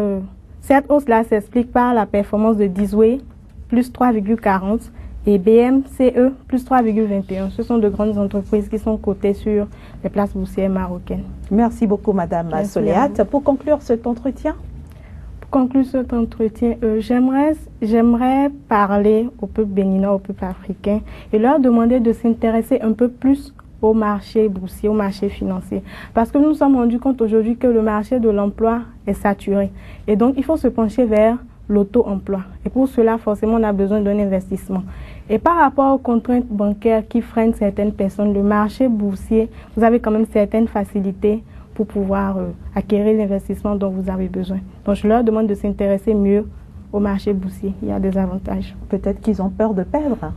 [SPEAKER 9] hausse-là s'explique par la performance de Dizway, plus 3,40 et BMCE, plus 3,21. Ce sont de grandes entreprises qui sont cotées sur les places boursières marocaines.
[SPEAKER 6] Merci beaucoup, Madame Soléat. Pour conclure cet entretien?
[SPEAKER 9] Conclure cet entretien, j'aimerais parler au peuple béninois, au peuple africain et leur demander de s'intéresser un peu plus au marché boursier, au marché financier. Parce que nous nous sommes rendus compte aujourd'hui que le marché de l'emploi est saturé. Et donc, il faut se pencher vers l'auto-emploi. Et pour cela, forcément, on a besoin d'un investissement. Et par rapport aux contraintes bancaires qui freinent certaines personnes, le marché boursier, vous avez quand même certaines facilités pour pouvoir acquérir l'investissement dont vous avez besoin. Donc, je leur demande de s'intéresser mieux au marché boursier. Il y a des avantages.
[SPEAKER 6] Peut-être qu'ils ont peur de perdre.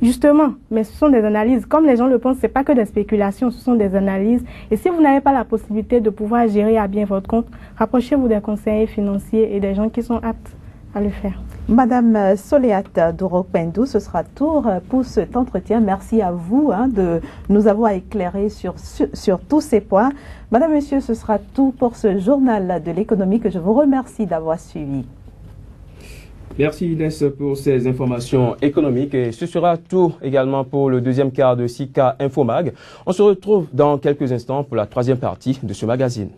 [SPEAKER 9] Justement, mais ce sont des analyses. Comme les gens le pensent, ce n'est pas que des spéculations, ce sont des analyses. Et si vous n'avez pas la possibilité de pouvoir gérer à bien votre compte, rapprochez-vous des conseillers financiers et des gens qui sont aptes à le faire.
[SPEAKER 6] Madame Soléat Doro-Pendou, ce sera tout pour cet entretien. Merci à vous de nous avoir éclairé sur tous ces points. Madame, Monsieur, ce sera tout pour ce journal de l'économie que je vous remercie d'avoir suivi.
[SPEAKER 1] Merci Inès pour ces informations économiques et ce sera tout également pour le deuxième quart de Sika Infomag. On se retrouve dans quelques instants pour la troisième partie de ce magazine.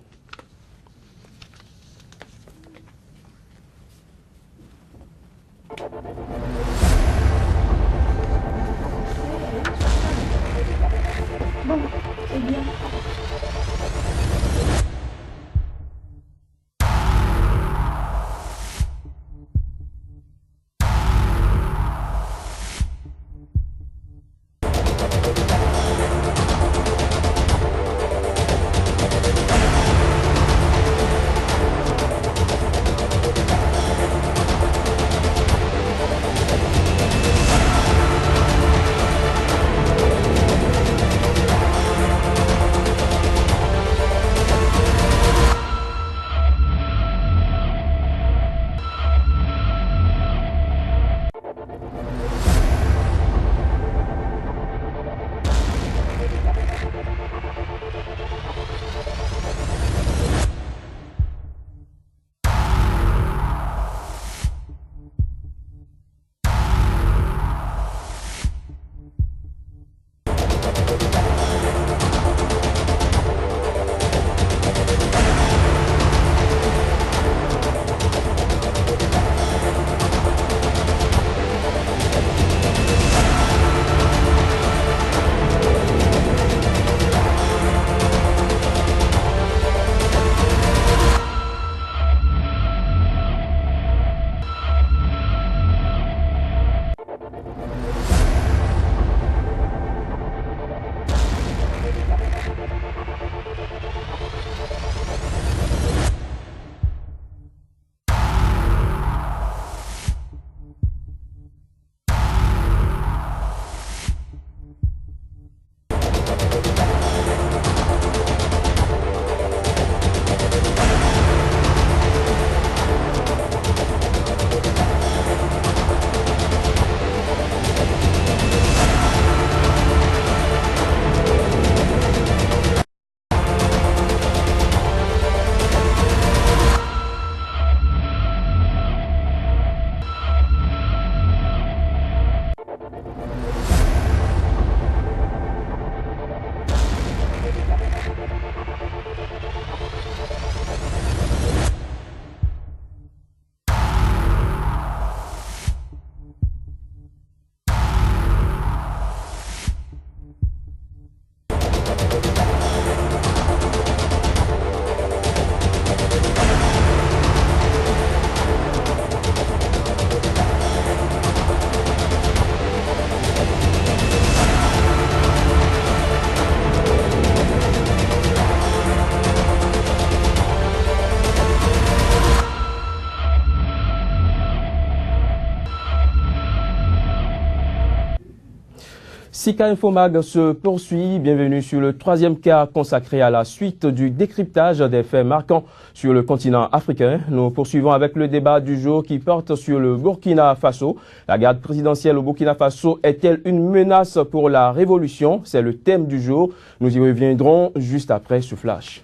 [SPEAKER 1] Sika Infomag se poursuit. Bienvenue sur le troisième quart consacré à la suite du décryptage des faits marquants sur le continent africain. Nous poursuivons avec le débat du jour qui porte sur le Burkina Faso. La garde présidentielle au Burkina Faso est-elle une menace pour la révolution? C'est le thème du jour. Nous y reviendrons juste après ce flash.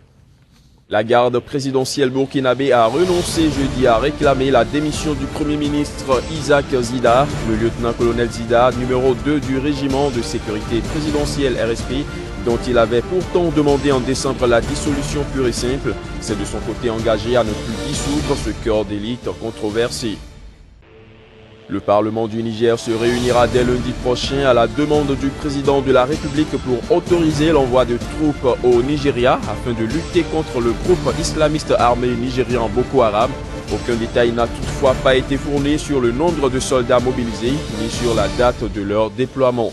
[SPEAKER 1] La garde présidentielle burkinabé a renoncé jeudi à réclamer la démission du Premier ministre Isaac Zida. Le lieutenant-colonel Zida, numéro 2 du régiment de sécurité présidentielle RSP, dont il avait pourtant demandé en décembre la dissolution pure et simple, s'est de son côté engagé à ne plus dissoudre ce corps d'élite controversé. Le Parlement du Niger se réunira dès lundi prochain à la demande du président de la République pour autoriser l'envoi de troupes au Nigeria afin de lutter contre le groupe islamiste armé nigérian Boko Haram. Aucun détail n'a toutefois pas été fourni sur le nombre de soldats mobilisés ni sur la date de leur déploiement.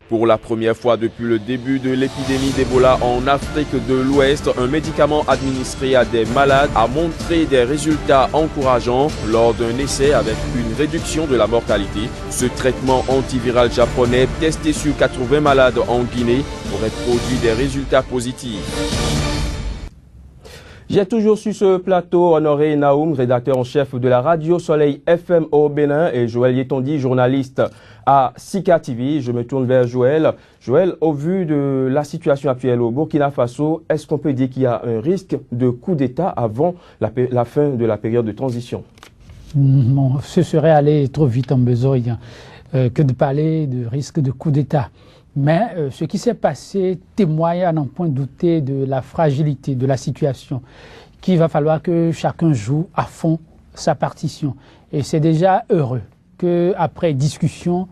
[SPEAKER 1] Pour la première fois depuis le début de l'épidémie d'Ebola en Afrique de l'Ouest, un médicament administré à des malades a montré des résultats encourageants lors d'un essai avec une réduction de la mortalité. Ce traitement antiviral japonais testé sur 80 malades en Guinée aurait produit des résultats positifs. J'ai toujours sur ce plateau Honoré Naoum, rédacteur en chef de la Radio Soleil FM au Bénin, et Joël Yetondi, journaliste à Sika TV. Je me tourne vers Joël. Joël, au vu de la situation actuelle au Burkina Faso, est-ce qu'on peut dire qu'il y a un risque de coup d'État avant la fin de la période de transition?
[SPEAKER 3] Non, ce serait aller trop vite en besogne que de parler de risque de coup d'État. Mais ce qui s'est passé témoigne à n'en point douter de la fragilité de la situation, qu'il va falloir que chacun joue à fond sa partition. Et c'est déjà heureux qu'après discussion,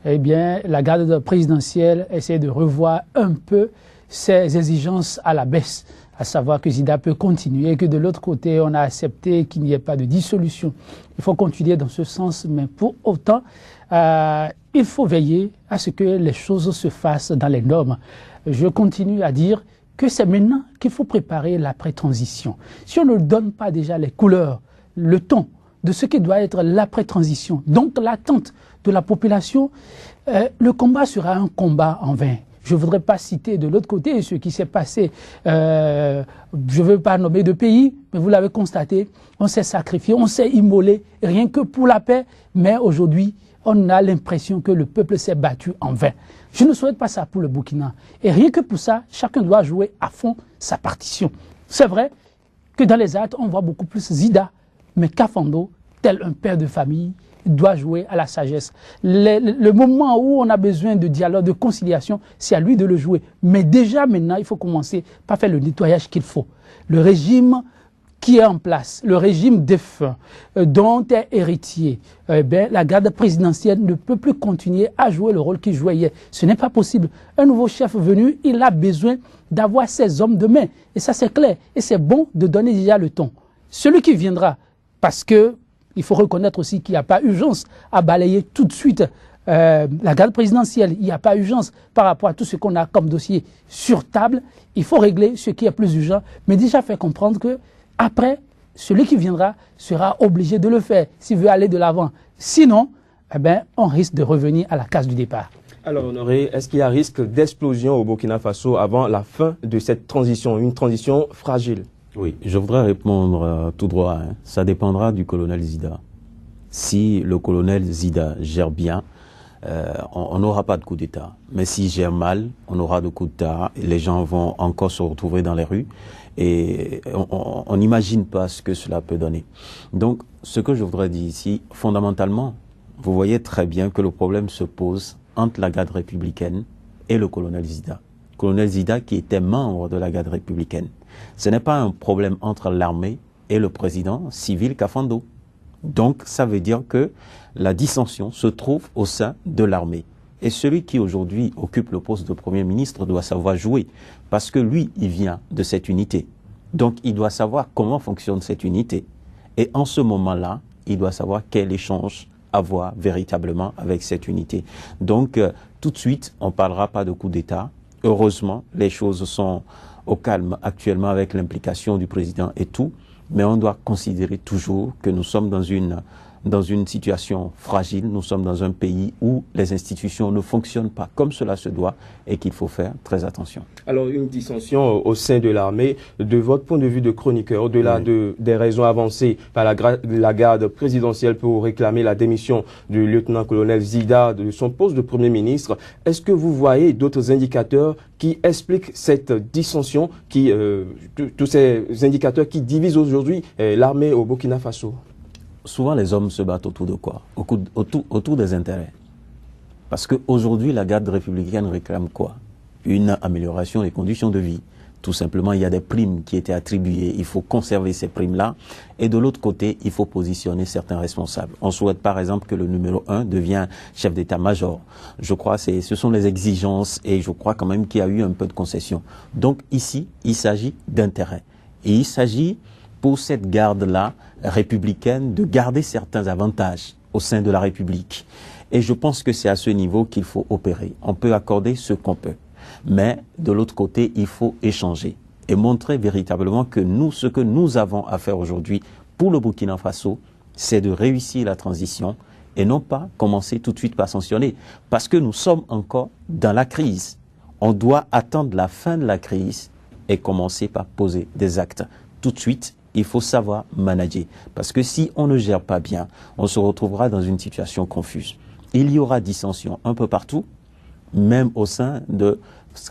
[SPEAKER 3] eh bien, la garde présidentielle essaie de revoir un peu ses exigences à la baisse, à savoir que Zida peut continuer et que de l'autre côté, on a accepté qu'il n'y ait pas de dissolution. Il faut continuer dans ce sens, mais pour autant, il faut veiller à ce que les choses se fassent dans les normes. Je continue à dire que c'est maintenant qu'il faut préparer l'après-transition. Si on ne donne pas déjà les couleurs, le ton de ce qui doit être l'après-transition, donc l'attente de la population, le combat sera un combat en vain. Je ne voudrais pas citer de l'autre côté ce qui s'est passé. Je ne veux pas nommer de pays, mais vous l'avez constaté, on s'est sacrifié, on s'est immolé, rien que pour la paix, mais aujourd'hui, on a l'impression que le peuple s'est battu en vain. Je ne souhaite pas ça pour le Burkina. Et rien que pour ça, chacun doit jouer à fond sa partition. C'est vrai que dans les actes, on voit beaucoup plus Zida, mais Kafando, tel un père de famille, doit jouer à la sagesse. Le moment où on a besoin de dialogue, de conciliation, c'est à lui de le jouer. Mais déjà maintenant, il faut commencer par faire le nettoyage qu'il faut. Le régime qui est en place, le régime défunt dont est héritier, la garde présidentielle ne peut plus continuer à jouer le rôle qu'il jouait hier. Ce n'est pas possible. Un nouveau chef venu, il a besoin d'avoir ses hommes de main. Et ça, c'est clair. Et c'est bon de donner déjà le ton. Celui qui viendra, parce que il faut reconnaître aussi qu'il n'y a pas urgence à balayer tout de suite la garde présidentielle. Il n'y a pas urgence par rapport à tout ce qu'on a comme dossier sur table. Il faut régler ce qui est plus urgent, mais déjà faire comprendre que après, celui qui viendra sera obligé de le faire s'il veut aller de l'avant. Sinon, on risque de revenir à la case du départ.
[SPEAKER 1] Alors Honoré, est-ce qu'il y a risque d'explosion au Burkina Faso avant la fin de cette transition, une transition fragile?
[SPEAKER 2] Oui, je voudrais répondre tout droit. Ça dépendra du colonel Zida. Si le colonel Zida gère bien, on n'aura pas de coup d'État. Mais s'il gère mal, on aura de coup d'État et les gens vont encore se retrouver dans les rues. Et on n'imagine pas ce que cela peut donner. Donc, ce que je voudrais dire ici, fondamentalement, vous voyez très bien que le problème se pose entre la garde républicaine et le colonel Zida. Le colonel Zida qui était membre de la garde républicaine. Ce n'est pas un problème entre l'armée et le président civil Kafando. Donc, ça veut dire que la dissension se trouve au sein de l'armée. Et celui qui aujourd'hui occupe le poste de Premier ministre doit savoir jouer, parce que lui, il vient de cette unité. Donc, il doit savoir comment fonctionne cette unité. Et en ce moment-là, il doit savoir quel échange avoir véritablement avec cette unité. Donc, tout de suite, on ne parlera pas de coup d'État. Heureusement, les choses sont au calme actuellement avec l'implication du président et tout, mais on doit considérer toujours que nous sommes dans une dans une situation fragile, nous sommes dans un pays où les institutions ne fonctionnent pas comme cela se doit et qu'il faut faire très attention.
[SPEAKER 1] Alors, une dissension au sein de l'armée, de votre point de vue de chroniqueur, au-delà des raisons avancées par la garde présidentielle pour réclamer la démission du lieutenant-colonel Zida de son poste de Premier ministre, est-ce que vous voyez d'autres indicateurs qui expliquent cette dissension, tous ces indicateurs qui divisent aujourd'hui l'armée au Burkina Faso?
[SPEAKER 2] Souvent, les hommes se battent autour de quoi? Autour des intérêts. Parce qu'aujourd'hui, la garde républicaine réclame quoi? Une amélioration des conditions de vie. Tout simplement, il y a des primes qui étaient attribuées. Il faut conserver ces primes-là. Et de l'autre côté, il faut positionner certains responsables. On souhaite par exemple que le numéro 1 devienne chef d'état-major. Je crois que ce sont les exigences et je crois quand même qu'il y a eu un peu de concession. Donc ici, il s'agit d'intérêt. Et il s'agit pour cette garde-là républicaine de garder certains avantages au sein de la République. Et je pense que c'est à ce niveau qu'il faut opérer. On peut accorder ce qu'on peut. Mais de l'autre côté, il faut échanger et montrer véritablement que ce que nous avons à faire aujourd'hui pour le Burkina Faso, c'est de réussir la transition et non pas commencer tout de suite par sanctionner. Parce que nous sommes encore dans la crise. On doit attendre la fin de la crise et commencer par poser des actes. Tout de suite, il faut savoir manager. Parce que si on ne gère pas bien, on se retrouvera dans une situation confuse. Il y aura dissension un peu partout, même au sein de...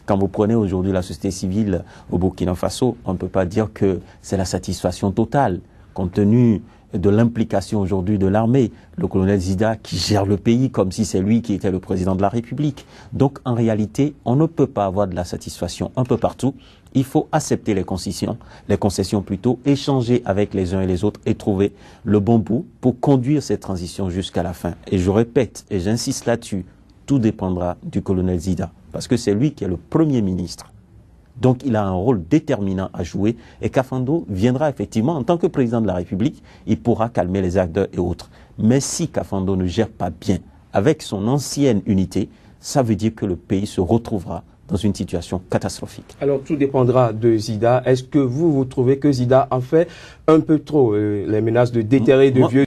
[SPEAKER 2] Quand vous prenez aujourd'hui la société civile au Burkina Faso, on ne peut pas dire que c'est la satisfaction totale, compte tenu de l'implication aujourd'hui de l'armée, le colonel Zida qui gère le pays comme si c'est lui qui était le président de la République. Donc en réalité, on ne peut pas avoir de la satisfaction un peu partout. Il faut accepter les concessions plutôt, échanger avec les uns et les autres et trouver le bon bout pour conduire cette transition jusqu'à la fin. Et je répète, et j'insiste là-dessus, tout dépendra du colonel Zida, parce que c'est lui qui est le Premier ministre. Donc il a un rôle déterminant à jouer et Kafando viendra effectivement, en tant que président de la République, il pourra calmer les acteurs et autres. Mais si Kafando ne gère pas bien avec son ancienne unité, ça veut dire que le pays se retrouvera dans une situation catastrophique.
[SPEAKER 1] Alors tout dépendra de Zida. Est-ce que vous trouvez que Zida en fait un peu trop les menaces de déterrer de vieux?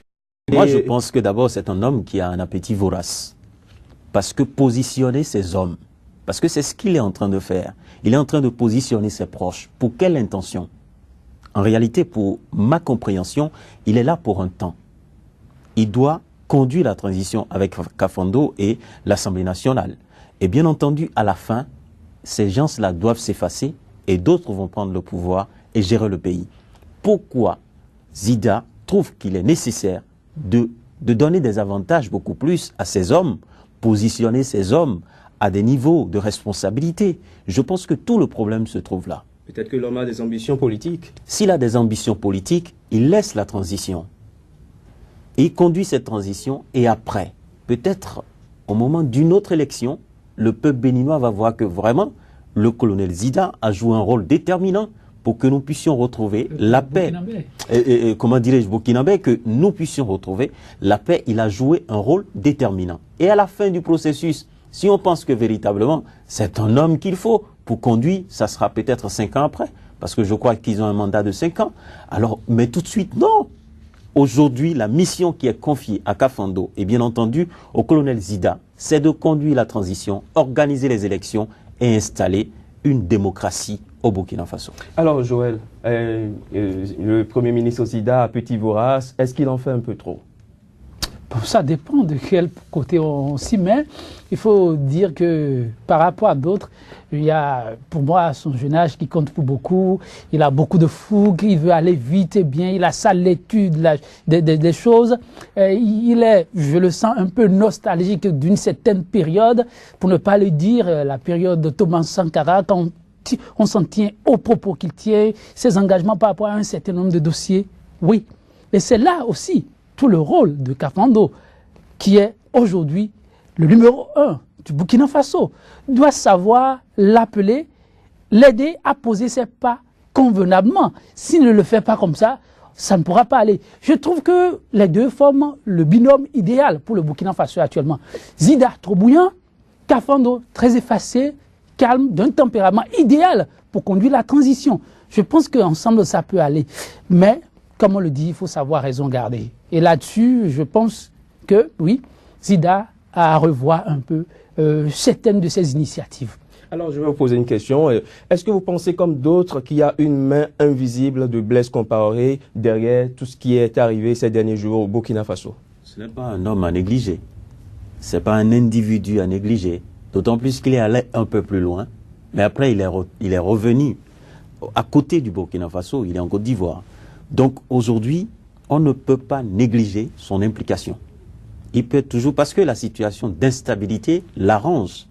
[SPEAKER 2] Moi je pense que d'abord c'est un homme qui a un appétit vorace. Parce que positionner ces hommes, parce que c'est ce qu'il est en train de faire, il est en train de positionner ses proches. Pour quelle intention? En réalité, pour ma compréhension, il est là pour un temps. Il doit conduire la transition avec Kafando et l'Assemblée nationale. Et bien entendu, à la fin, ces gens-là doivent s'effacer et d'autres vont prendre le pouvoir et gérer le pays. Pourquoi Zida trouve qu'il est nécessaire de donner des avantages beaucoup plus à ces hommes, positionner ces hommes à des niveaux de responsabilité? Je pense que tout le problème se trouve là.
[SPEAKER 1] Peut-être que l'homme a des ambitions politiques.
[SPEAKER 2] S'il a des ambitions politiques, il laisse la transition. Et il conduit cette transition et après, peut-être au moment d'une autre élection, le peuple béninois va voir que vraiment, le colonel Zida a joué un rôle déterminant pour que nous puissions retrouver la paix. Comment dirais-je, burkinabé, que nous puissions retrouver la paix, il a joué un rôle déterminant. Et à la fin du processus, si on pense que véritablement, c'est un homme qu'il faut pour conduire, ça sera peut-être 5 ans après, parce que je crois qu'ils ont un mandat de 5 ans. Alors, mais tout de suite, non. Aujourd'hui, la mission qui est confiée à Kafando et bien entendu au colonel Zida, c'est de conduire la transition, organiser les élections et installer une démocratie au Burkina Faso.
[SPEAKER 1] Alors Joël, le Premier ministre Zida, petit vorace, est-ce qu'il en fait un peu trop?
[SPEAKER 3] Ça dépend de quel côté on s'y met. Il faut dire que par rapport à d'autres, il y a pour moi son jeune âge qui compte pour beaucoup. Il a beaucoup de fougue, il veut aller vite et bien, il a sa l'étude des choses. Il est, je le sens, un peu nostalgique d'une certaine période, pour ne pas le dire, la période de Thomas Sankara, quand on s'en tient aux propos qu'il tient, ses engagements par rapport à un certain nombre de dossiers. Oui, et c'est là aussi tout le rôle de Kafando, qui est aujourd'hui le numéro 1 du Burkina Faso, doit savoir l'appeler, l'aider à poser ses pas convenablement. S'il ne le fait pas comme ça, ça ne pourra pas aller. Je trouve que les deux forment le binôme idéal pour le Burkina Faso actuellement. Zida, trop bouillant, Kafando, très effacé, calme, d'un tempérament idéal pour conduire la transition. Je pense qu'ensemble, ça peut aller. Mais, comme on le dit, il faut savoir raison garder. Et là-dessus, je pense que, oui, Zida a à revoir un peu certaines de ses initiatives.
[SPEAKER 1] Alors, je vais vous poser une question. Est-ce que vous pensez, comme d'autres, qu'il y a une main invisible de Blaise Compaoré derrière tout ce qui est arrivé ces derniers jours au Burkina Faso?
[SPEAKER 2] Ce n'est pas un homme à négliger. Ce n'est pas un individu à négliger. D'autant plus qu'il est allé un peu plus loin. Mais après, il est revenu à côté du Burkina Faso. Il est en Côte d'Ivoire. Donc, aujourd'hui, on ne peut pas négliger son implication. Il peut toujours, parce que la situation d'instabilité l'arrange.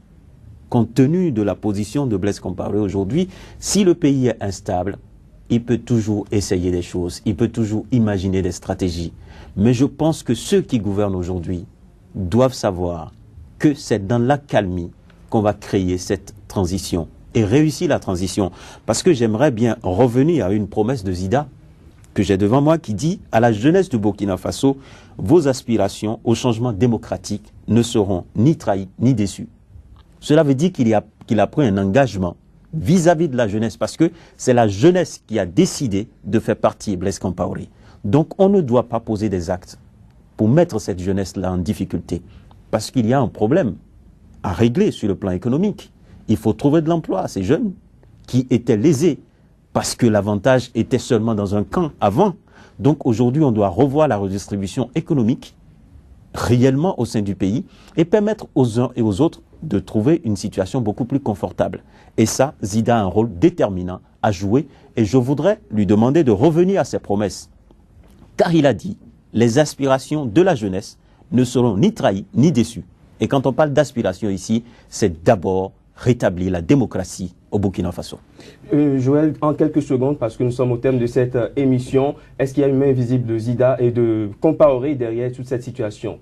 [SPEAKER 2] Compte tenu de la position de Blaise Compaoré aujourd'hui, si le pays est instable, il peut toujours essayer des choses, il peut toujours imaginer des stratégies. Mais je pense que ceux qui gouvernent aujourd'hui doivent savoir que c'est dans l'accalmie qu'on va créer cette transition et réussir la transition. Parce que j'aimerais bien revenir à une promesse de Zida que j'ai devant moi qui dit à la jeunesse du Burkina Faso, vos aspirations au changement démocratique ne seront ni trahies ni déçues. Cela veut dire qu'il a pris un engagement vis-à-vis de la jeunesse, parce que c'est la jeunesse qui a décidé de faire partie de Blaise Compaoré. Donc on ne doit pas poser des actes pour mettre cette jeunesse-là en difficulté, parce qu'il y a un problème à régler sur le plan économique. Il faut trouver de l'emploi à ces jeunes qui étaient lésés, parce que l'avantage était seulement dans un camp avant. Donc aujourd'hui, on doit revoir la redistribution économique réellement au sein du pays et permettre aux uns et aux autres de trouver une situation beaucoup plus confortable. Et ça, Zida a un rôle déterminant à jouer et je voudrais lui demander de revenir à ses promesses. Car il a dit, les aspirations de la jeunesse ne seront ni trahies ni déçues. Et quand on parle d'aspiration ici, c'est d'abord rétablir la démocratie au Burkina Faso.
[SPEAKER 1] Joël, en quelques secondes, parce que nous sommes au thème de cette émission, est-ce qu'il y a une main visible de Zida et de Compaoré derrière toute cette situation?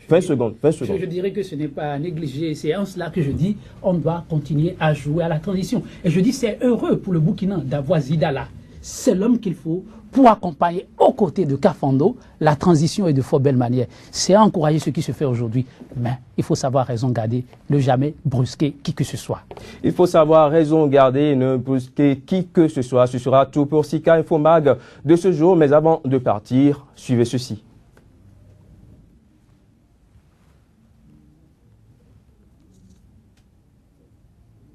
[SPEAKER 1] 20 secondes, 20 secondes.
[SPEAKER 3] Je dirais que ce n'est pas à négliger. C'est en cela que je dis on doit continuer à jouer à la transition. Et je dis c'est heureux pour le Burkina d'avoir Zida là. C'est l'homme qu'il faut pour accompagner aux côtés de Kafando la transition et de fort belle manière. C'est à encourager ce qui se fait aujourd'hui. Mais il faut savoir raison garder, ne jamais brusquer qui que ce soit.
[SPEAKER 1] Il faut savoir raison garder et ne brusquer qui que ce soit. Ce sera tout pour Sika Info Mag de ce jour. Mais avant de partir, suivez ceci.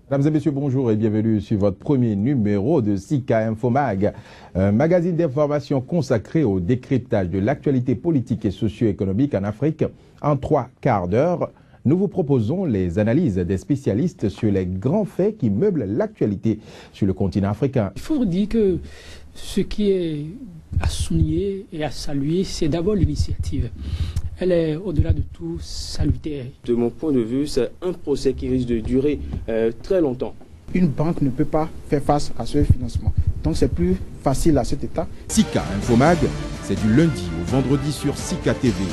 [SPEAKER 10] Mesdames et messieurs, bonjour et bienvenue sur votre premier numéro de Sika Info Mag, un magazine d'information consacré au décryptage de l'actualité politique et socio-économique en Afrique. En 3 quarts d'heure, nous vous proposons les analyses des spécialistes sur les grands faits qui meublent l'actualité sur le continent africain.
[SPEAKER 3] Il faut dire que ce qui est à souligner et à saluer, c'est d'abord l'initiative. Elle est au-delà de tout salutaire.
[SPEAKER 1] De mon point de vue, c'est un procès qui risque de durer très longtemps.
[SPEAKER 11] Une banque ne peut pas faire face à ce financement. Donc c'est plus facile à cet état.
[SPEAKER 7] Sika Info Mag, c'est du lundi au vendredi sur Sika TV.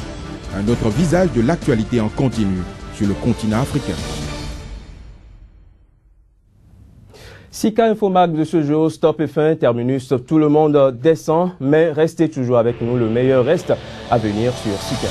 [SPEAKER 7] Un autre visage de l'actualité en continu sur le continent africain.
[SPEAKER 1] Sika Info Mag de ce jour, stop et fin, terminus, tout le monde descend, mais restez toujours avec nous, le meilleur reste à venir sur Sika.